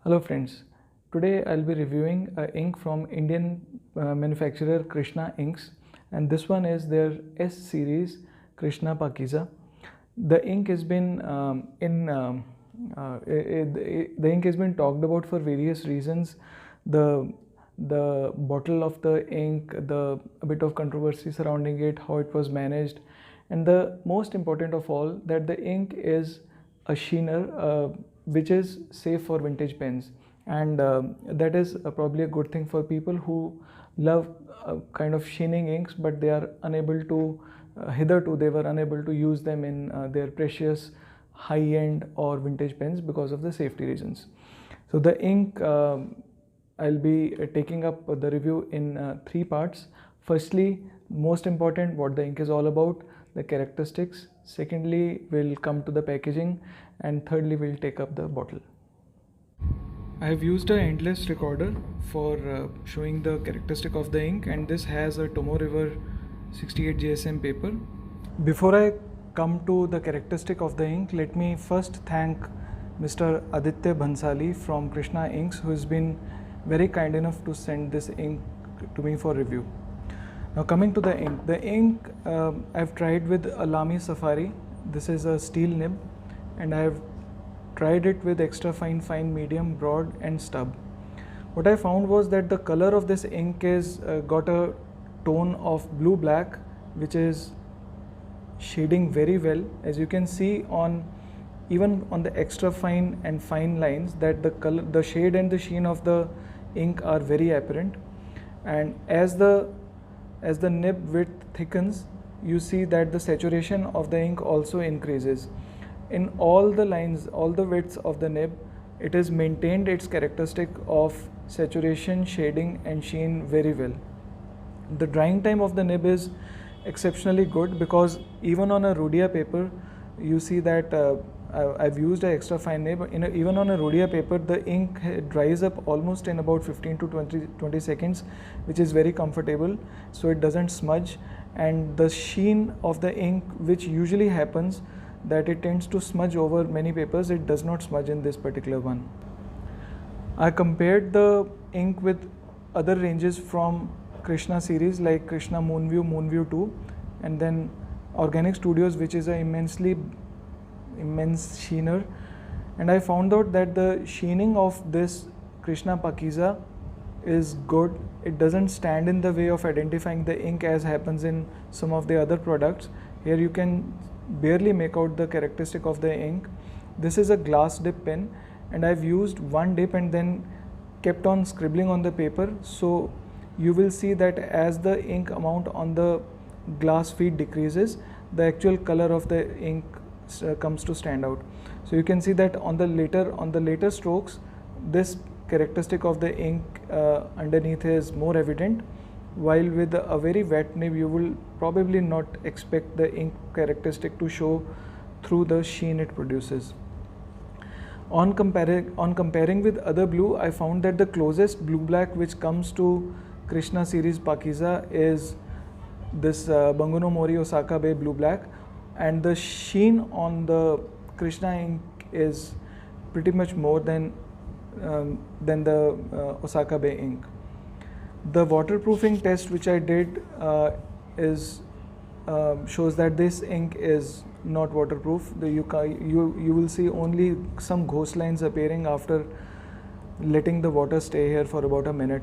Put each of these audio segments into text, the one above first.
Hello friends, today I'll be reviewing ink from Indian manufacturer Krishna inks, and this one is their S series Krishna Pakeezah. The ink has been the ink has been talked about for various reasons. The bottle of the ink, a bit of controversy surrounding it, how it was managed, and the most important of all, that the ink is a sheener, which is safe for vintage pens, and that is probably a good thing for people who love kind of sheening inks, but they are unable to hitherto they were unable to use them in their precious high-end or vintage pens because of the safety reasons. So the ink, I'll be taking up the review in three parts. Firstly, most important, what the ink is all about, the characteristics. Secondly, we'll come to the packaging, and thirdly, we'll take up the bottle. I have used an endless recorder for showing the characteristic of the ink, and this has a Tomo River 68 GSM paper. Before I come to the characteristic of the ink, let me first thank Mr. Aditya Bhansali from Krishna Inks, who has been very kind enough to send this ink to me for review. Now coming to the ink I've tried with Alami Safari. This is a steel nib, and I have tried it with extra fine, medium, broad and stub. What I found was that the color of this ink is got a tone of blue black, which is shading very well. As you can see even on the extra fine and fine lines, that the color, the shade and the sheen of the ink are very apparent, and as the nib width thickens, you see that the saturation of the ink also increases. In all the lines, all the widths of the nib, it has maintained its characteristic of saturation, shading and sheen very well. The drying time of the nib is exceptionally good, because even on a Rhodia paper, you see that I've used an extra fine nib. Even on a Rhodia paper, the ink dries up almost in about 15 to 20 seconds, which is very comfortable, so it doesn't smudge. And the sheen of the ink, which usually happens, that it tends to smudge over many papers, it does not smudge in this particular one. I compared the ink with other ranges from Krishna series like Krishna Moonview 2, and then Organic Studios, which is an immense sheener, and I found out that the sheening of this Krishna Pakeezah is good. It doesn't stand in the way of identifying the ink as happens in some of the other products. Here you can barely make out the characteristic of the ink. This is a glass dip pen, and I've used one dip and then kept on scribbling on the paper, so you will see that as the ink amount on the glass feed decreases, the actual color of the ink comes to stand out. So you can see that on the later strokes, this characteristic of the ink underneath is more evident, while with a very wet nib you will probably not expect the ink characteristic to show through the sheen it produces. On comparing with other blue, I found that the closest blue black which comes to Krishna series Pakeezah is this Banguno Mori Osaka Bay blue black, and the sheen on the Krishna ink is pretty much more than the Osaka Bay ink. The waterproofing test which I did shows that this ink is not waterproof. You will see only some ghost lines appearing after letting the water stay here for about a minute.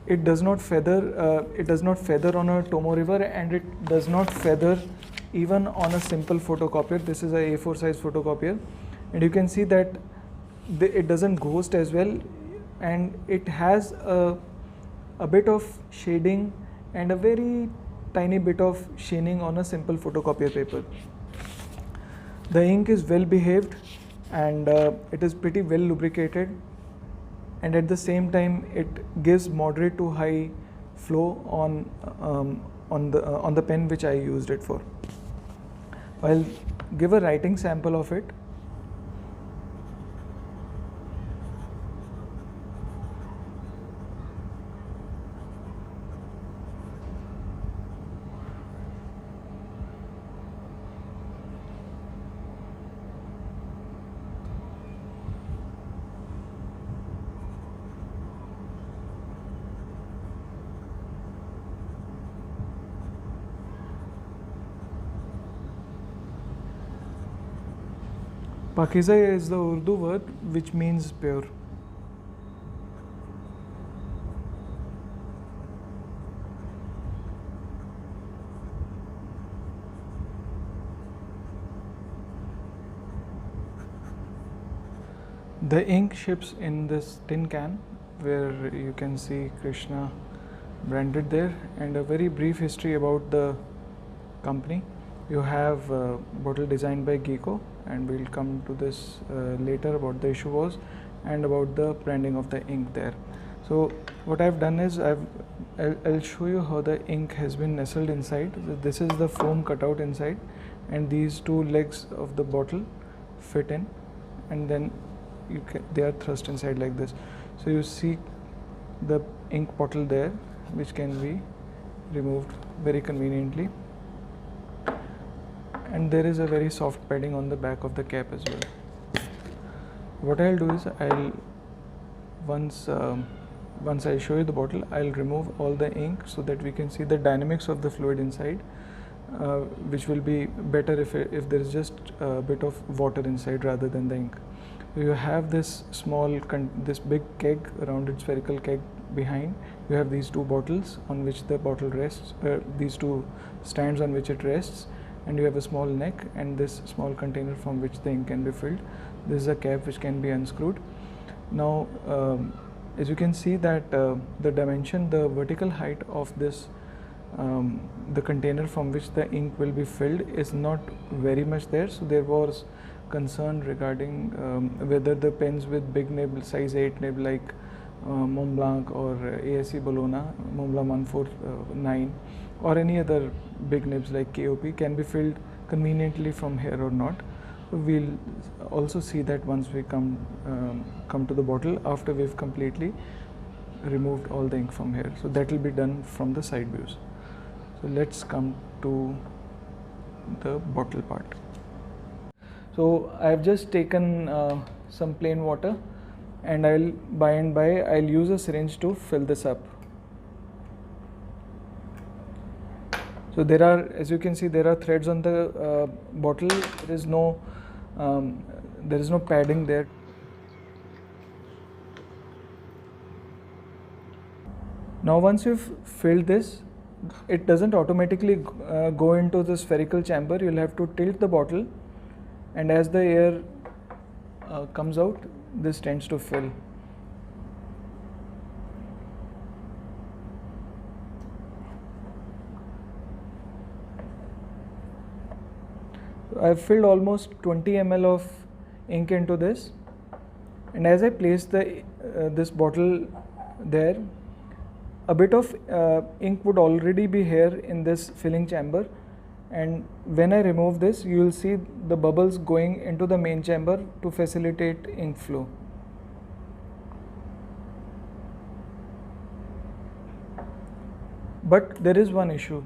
It does not feather. It does not feather on a Tomo River, and it does not feather even on a simple photocopier. This is a A4 size photocopier, and you can see that it doesn't ghost as well, and it has a bit of shading and a very tiny bit of sheening on a simple photocopier paper. The ink is well behaved, and it is pretty well lubricated, and at the same time it gives moderate to high flow on the pen which I used it for. I'll give a writing sample of it. Pakeezah is the Urdu word which means pure. The ink ships in this tin can where you can see Krishna branded there, and a very brief history about the company. You have a bottle designed by Geeko, and we'll come to this later about the issue was and about the branding of the ink there. So what I've done is I'll show you how the ink has been nestled inside. This is the foam cutout inside, and these two legs of the bottle fit in, and then they are thrust inside like this. So you see the ink bottle there, which can be removed very conveniently, and there is a very soft padding on the back of the cap as well. What I'll do is once I show you the bottle, I'll remove all the ink so that we can see the dynamics of the fluid inside, which will be better if there is just a bit of water inside rather than the ink. You have this this big keg, rounded spherical keg behind. You have these two bottles on which the bottle rests, these two stands on which it rests, and you have a small neck and this small container from which the ink can be filled. This is a cap which can be unscrewed. Now, as you can see that the dimension, the vertical height of this, the container from which the ink will be filled is not very much there. So there was concern regarding whether the pens with big nib, size 8 nib like Mont Blanc or ASC Bologna, Mont Blanc 149, or any other big nibs like KOP can be filled conveniently from here or not. So we'll also see that once we come to the bottle after we've completely removed all the ink from here. So that will be done from the side views. So let's come to the bottle part. So I've just taken some plain water, and I'll use a syringe to fill this up. So there are, as you can see, there are threads on the bottle. There is no padding there. Now once you've filled this, it doesn't automatically go into the spherical chamber. You'll have to tilt the bottle, and as the air comes out, this tends to fill. I've filled almost 20 ml of ink into this, and as I place this bottle there, a bit of ink would already be here in this filling chamber, and when I remove this, you will see the bubbles going into the main chamber to facilitate ink flow. But there is one issue.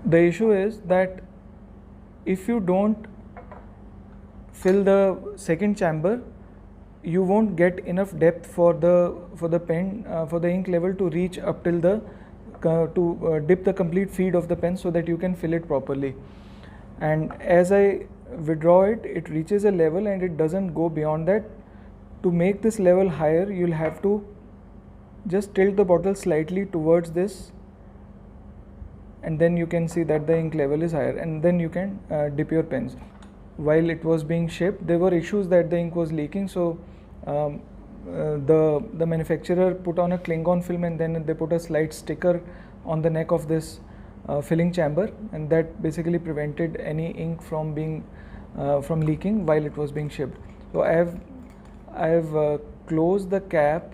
The issue is that if you don't fill the second chamber, you won't get enough depth for the pen for the ink level to reach up till dip the complete feed of the pen so that you can fill it properly. And as I withdraw it, it reaches a level and it doesn't go beyond that. To make this level higher, you'll have to just tilt the bottle slightly towards this, and then you can see that the ink level is higher, and then you can dip your pens. While it was being shipped, there were issues that the ink was leaking, so the manufacturer put on a Klingon film, and then they put a slight sticker on the neck of this filling chamber, and that basically prevented any ink from leaking while it was being shipped. So I have closed the cap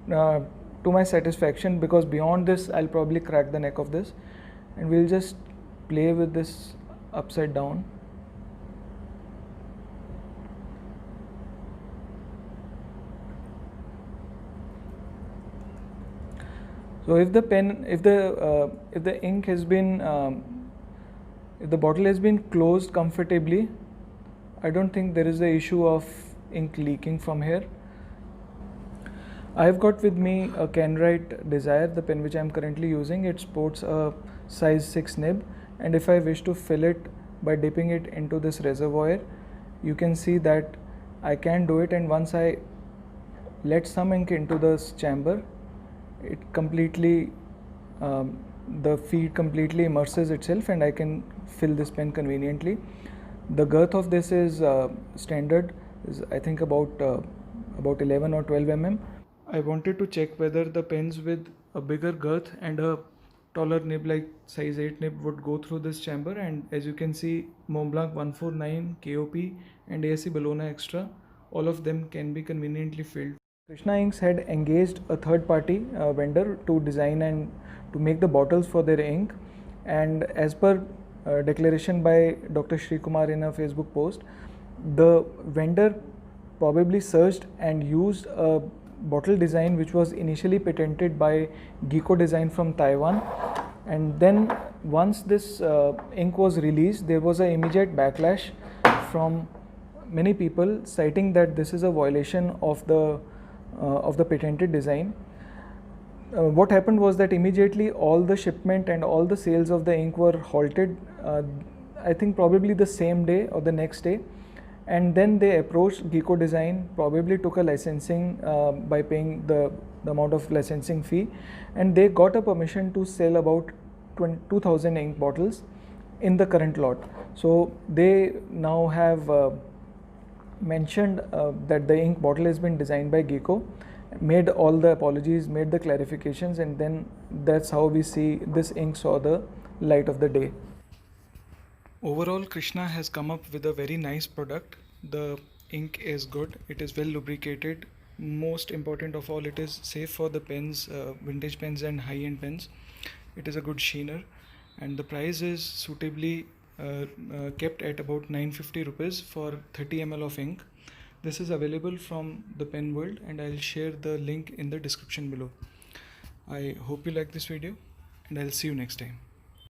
to my satisfaction, because beyond this I'll probably crack the neck of this, and we'll just play with this upside down. So if the ink has been if the bottle has been closed comfortably, I don't think there is the issue of ink leaking from here. I've got with me a Kenwright Desire, the pen which I'm currently using. It sports a size 6 nib, and if I wish to fill it by dipping it into this reservoir. You can see that I can do it, and once I let some ink into this chamber, it completely the feed completely immerses itself and I can fill this pen conveniently. The girth of this is standard, is I think about 11 or 12 mm. I wanted to check whether the pens with a bigger girth and a taller nib like size 8 nib would go through this chamber, and as you can see, Montblanc 149, KOP and ASC Bologna Extra, all of them can be conveniently filled. Krishna Inks had engaged a third party vendor to design and to make the bottles for their ink, and as per declaration by Dr. Shri Kumar in a Facebook post, the vendor probably searched and used a bottle design which was initially patented by Geeko Design from Taiwan, and then once this ink was released, there was an immediate backlash from many people citing that this is a violation of the patented design. What happened was that immediately all the shipment and all the sales of the ink were halted, I think probably the same day or the next day, and then they approached Geeko Design, probably took a licensing by paying the amount of licensing fee, and they got a permission to sell about 2,000 ink bottles in the current lot. So they now have mentioned that the ink bottle has been designed by Geeko, made all the apologies, made the clarifications, and then that's how we see this ink saw the light of the day. Overall, Krishna has come up with a very nice product. The ink is good, it is well lubricated. Most important of all, it is safe for the pens, vintage pens and high-end pens. It is a good sheener, and the price is suitably kept at about 950 rupees for 30 ml of ink. This is available from the Pen World, and I'll share the link in the description below. I hope you like this video, and I'll see you next time.